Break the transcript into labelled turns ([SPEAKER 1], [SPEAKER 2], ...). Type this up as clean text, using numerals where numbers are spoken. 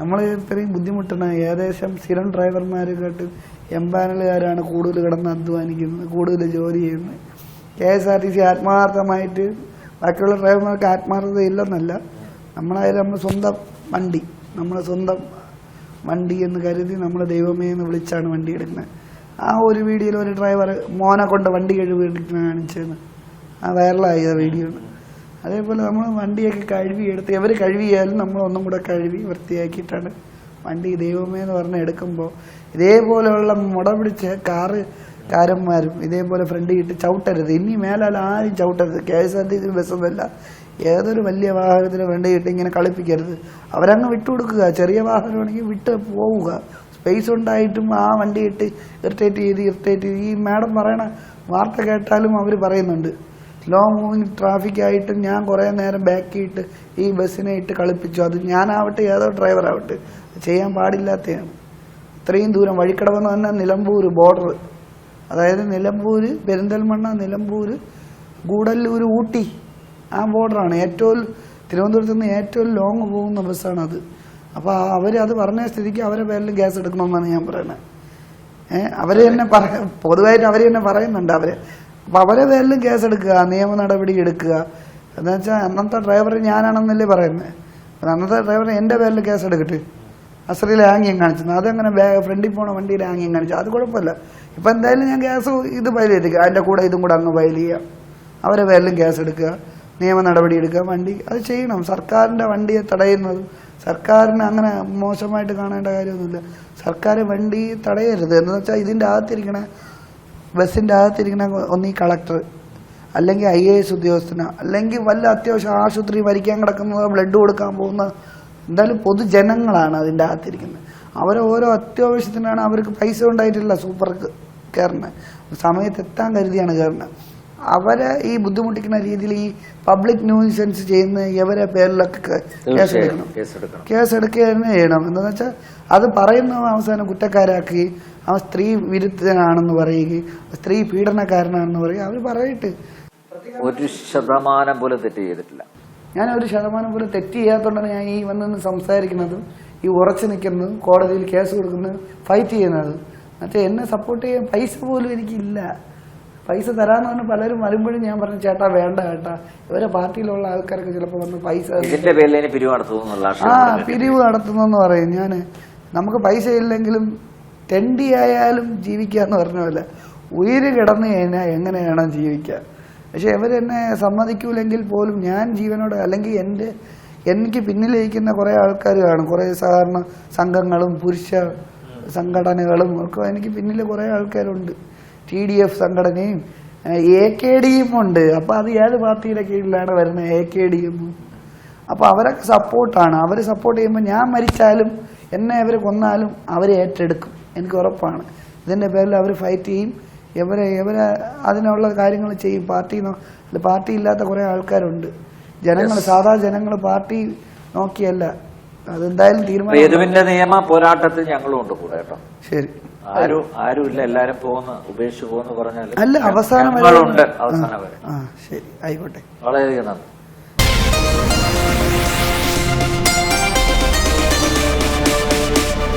[SPEAKER 1] നമ്മൾ ഇത്രയും ബുദ്ധിമുട്ടണം. ഏകദേശം സ്ഥിരം ഡ്രൈവർമാരെക്കാട്ട് എംപാനലുകാരാണ് കൂടുതൽ കിടന്ന് അധ്വാനിക്കുന്നത്, കൂടുതൽ ജോലി ചെയ്യുന്നത്. KSRTC ആത്മാർത്ഥമായിട്ട്, ബാക്കിയുള്ള ഡ്രൈവർമാർക്ക് ആത്മാർത്ഥത ഇല്ലെന്നല്ല, നമ്മളായാലും നമ്മൾ സ്വന്തം വണ്ടി, നമ്മളെ സ്വന്തം വണ്ടി എന്ന് കരുതി നമ്മൾ ദൈവമേ എന്ന് വിളിച്ചാണ് വണ്ടി എടുക്കുന്നത്. ആ ഒരു വീഡിയോയിൽ ഒരു ഡ്രൈവർ മോനെ കൊണ്ട് വണ്ടി കഴുകി കാണിച്ചതെന്ന് ആ വൈറലായ വീഡിയോ. അതേപോലെ നമ്മൾ വണ്ടിയൊക്കെ കഴുകിയെടുത്ത് എവർ കഴുകിയാലും നമ്മൾ ഒന്നും കൂടെ കഴുകി വൃത്തിയാക്കിയിട്ടാണ് വണ്ടി ദൈവമേ എന്ന് പറഞ്ഞ് എടുക്കുമ്പോൾ ഇതേപോലെയുള്ള മുട പിടിച്ച കാരന്മാരും ഇതേപോലെ ഫ്രണ്ട് ഇട്ട് ചവിട്ടരുത്. ഇനി മേലാൽ ആരും ചവിട്ടരുത്. KSRTC ബസ്സൊന്നുമല്ല, ഏതൊരു വലിയ വാഹനത്തിന് വേണ്ടിയിട്ട് ഇങ്ങനെ കളിപ്പിക്കരുത്. അവരങ്ങ് വിട്ടുകൊടുക്കുക. ചെറിയ വാഹനമാണെങ്കിൽ വിട്ട് പോവുക. സ്പേസ് ഉണ്ടായിട്ടും ആ വണ്ടി ഇട്ട് ഇറിറ്റേറ്റ് ചെയ്ത് ഈ മാഡം പറയണ വാർത്ത കേട്ടാലും അവർ പറയുന്നുണ്ട്, ലോ മൂവിങ് ട്രാഫിക് ആയിട്ട് ഞാൻ കുറേ നേരം ബാക്കിയിട്ട് ഈ ബസ്സിനെ ഇട്ട് കളിപ്പിച്ചു. അത് ഞാനാവട്ടെ ഏതോ ഡ്രൈവറാവട്ടെ, ചെയ്യാൻ പാടില്ലാത്തതാണ്. ഇത്രയും ദൂരം വഴിക്കടവെന്ന് പറഞ്ഞാൽ നിലമ്പൂർ ബോർഡർ, അതായത് നിലമ്പൂർ, പെരിന്തൽമണ്ണ, നിലമ്പൂർ, ഗൂഡല്ലൂർ, ഊട്ടി, ആ ബോർഡറാണ്. ഏറ്റവും തിരുവനന്തപുരത്ത് നിന്ന് ഏറ്റവും ലോങ് പോകുന്ന ബസ്സാണത്. അപ്പോൾ അവരത് പറഞ്ഞ സ്ഥിതിക്ക് അവരെ പേരിൽ ഗ്യാസ് എടുക്കണമെന്നാണ് ഞാൻ പറയുന്നത്. അവർ തന്നെ പൊതുവായിട്ട് അവർ തന്നെ പറയുന്നുണ്ട്. അപ്പോൾ അവരെ പേരിൽ കേസ് എടുക്കുക, നിയമ നടപടി എടുക്കുക. എന്താ വെച്ചാൽ അന്നത്തെ ഡ്രൈവർ ഞാനാണെന്നല്ലേ പറയുന്നത്. അന്നത്തെ ഡ്രൈവർ എൻ്റെ പേരിൽ കേസ് എടുക്കട്ടെ. അശ്രീയിൽ ആംഗ്യം കാണിച്ചത് അതെങ്ങനെ ഫ്രണ്ടിൽ പോണ വണ്ടിയിൽ ആംഗ്യം കാണിച്ചു, അത് കുഴപ്പമില്ല. ഇപ്പം എന്തായാലും ഞാൻ ഗ്യാസ് ഇത് ഫയൽ ചെയ്തിരിക്കുക, അതിൻ്റെ കൂടെ ഇതും കൂടെ അങ്ങ് ഫയൽ ചെയ്യുക. അവരെ പേരിലും കേസ് എടുക്കുക, നിയമ നടപടി എടുക്കുക. വണ്ടി അത് ചെയ്യണം. സർക്കാരിൻ്റെ വണ്ടിയെ തടയുന്നതും സർക്കാരിന് അങ്ങനെ മോശമായിട്ട് കാണേണ്ട കാര്യമൊന്നുമില്ല. സർക്കാർ വണ്ടി തടയരുത്. എന്ന് വെച്ചാൽ ഇതിൻ്റെ അകത്തിരിക്കണ ബസ്സിൻ്റെ അകത്തിരിക്കണ ഒന്നീ കളക്ടർ, അല്ലെങ്കിൽ IAS ഉദ്യോഗസ്ഥന, അല്ലെങ്കിൽ വല്ല അത്യാവശ്യം ആശുപത്രി മരിക്കാൻ കിടക്കുന്നത്, ബ്ലഡ് കൊടുക്കാൻ പോകുന്ന എന്തായാലും പൊതുജനങ്ങളാണ് അതിൻ്റെ അകത്തിരിക്കുന്നത്. അവരെ ഓരോ അത്യാവശ്യത്തിനാണ്. അവർക്ക് പൈസ ഉണ്ടായിട്ടില്ല സൂപ്പർക്ക് കയറുന്നത്, സമയത്ത് എത്താൻ കരുതിയാണ് കയറുന്നത്. അവരെ ഈ ബുദ്ധിമുട്ടിക്കുന്ന രീതിയിൽ ഈ പബ്ലിക് ന്യൂസൻസ് ചെയ്യുന്ന ഇവരെ പേരിലൊക്കെ കേസ് എടുക്കുക തന്നെ ചെയ്യണം. എന്താണെന്ന് വെച്ചാൽ അത് പറയുന്ന അവസാനം കുറ്റക്കാരാക്കി അവൻ സ്ത്രീ വിരുദ്ധനാണെന്ന് പറയുകയും സ്ത്രീ പീഡനക്കാരനാണെന്ന് പറയുക. അവർ പറയട്ടെ.
[SPEAKER 2] 1% പോലും തെറ്റ് ചെയ്തിട്ടില്ല.
[SPEAKER 1] ഞാൻ 1% പോലും തെറ്റ് ചെയ്യാത്തതുകൊണ്ടാണ് ഞാൻ ഈ വന്ന് സംസാരിക്കുന്നതും ഈ ഉറച്ചു നിൽക്കുന്നതും കോടതിയിൽ കേസ് കൊടുക്കുന്നതും ഫൈറ്റ് ചെയ്യുന്നത്. മറ്റേ എന്നെ സപ്പോർട്ട് ചെയ്യാൻ പൈസ പോലും എനിക്കില്ല. പൈസ തരാന്ന് പറഞ്ഞ് പലരും വരുമ്പോഴും ഞാൻ പറഞ്ഞു, ചേട്ടാ വേണ്ട ചേട്ടാ, ഇവരെ പാർട്ടിയിലുള്ള ആൾക്കാരൊക്കെ ചിലപ്പോൾ വന്ന് പൈസ പിരിവ് നടത്തുന്നെന്ന് പറയും. ഞാൻ നമുക്ക് പൈസ ഇല്ലെങ്കിലും തെണ്ടിയായാലും ജീവിക്കാന്ന് പറഞ്ഞ പോലെ ഉയിര് കിടന്നു കഴിഞ്ഞാൽ എങ്ങനെയാണോ ജീവിക്കുക. പക്ഷെ ഇവരെന്നെ സമ്മതിക്കൂലെങ്കിൽ പോലും ഞാൻ ജീവനോടെ, അല്ലെങ്കിൽ എനിക്ക് പിന്നിലിരിക്കുന്ന കുറേ ആൾക്കാർ കാണും, കുറേ സഹകരണ സംഘങ്ങളും പുരുഷ സംഘടനകളും ഒക്കെ എനിക്ക് പിന്നിൽ കുറേ ആൾക്കാരുണ്ട്. TDF സംഘടനയും AKDയും ഉണ്ട്. അപ്പോൾ അത് ഏത് പാർട്ടിയുടെ കീഴിലാണ് വരുന്നത്? AKDയും. അപ്പോൾ അവരൊക്കെ സപ്പോർട്ടാണ്. അവർ സപ്പോർട്ട് ചെയ്യുമ്പോൾ ഞാൻ മരിച്ചാലും എന്നെ അവർ കൊന്നാലും അവർ ഏറ്റെടുക്കും, എനിക്ക് ഉറപ്പാണ്. ഇതിൻ്റെ പേരിൽ അവർ ഫൈറ്റ് ചെയ്യും. ഇവരെ അതിനുള്ള കാര്യങ്ങൾ ചെയ്യും. പാർട്ടി ഇല്ലാത്ത കുറേ ആൾക്കാരുണ്ട്. ജനങ്ങൾ, സാധാ ജനങ്ങൾ പാർട്ടി നോക്കിയല്ല. അതെന്തായാലും
[SPEAKER 2] തീരുമാനം. നിയമ പോരാട്ടത്തിൽ ഞങ്ങളും ഉണ്ട് കൂടെ കേട്ടോ.
[SPEAKER 1] ശരി.
[SPEAKER 2] ആരുമില്ല, എല്ലാരും ഉപേക്ഷിച്ചു പോകുന്നു പറഞ്ഞാൽ
[SPEAKER 1] അല്ല, അവസാനം
[SPEAKER 2] വരെ.
[SPEAKER 1] ശരി, ആയിക്കോട്ടെ.
[SPEAKER 2] വളരെയധികം നന്ദി.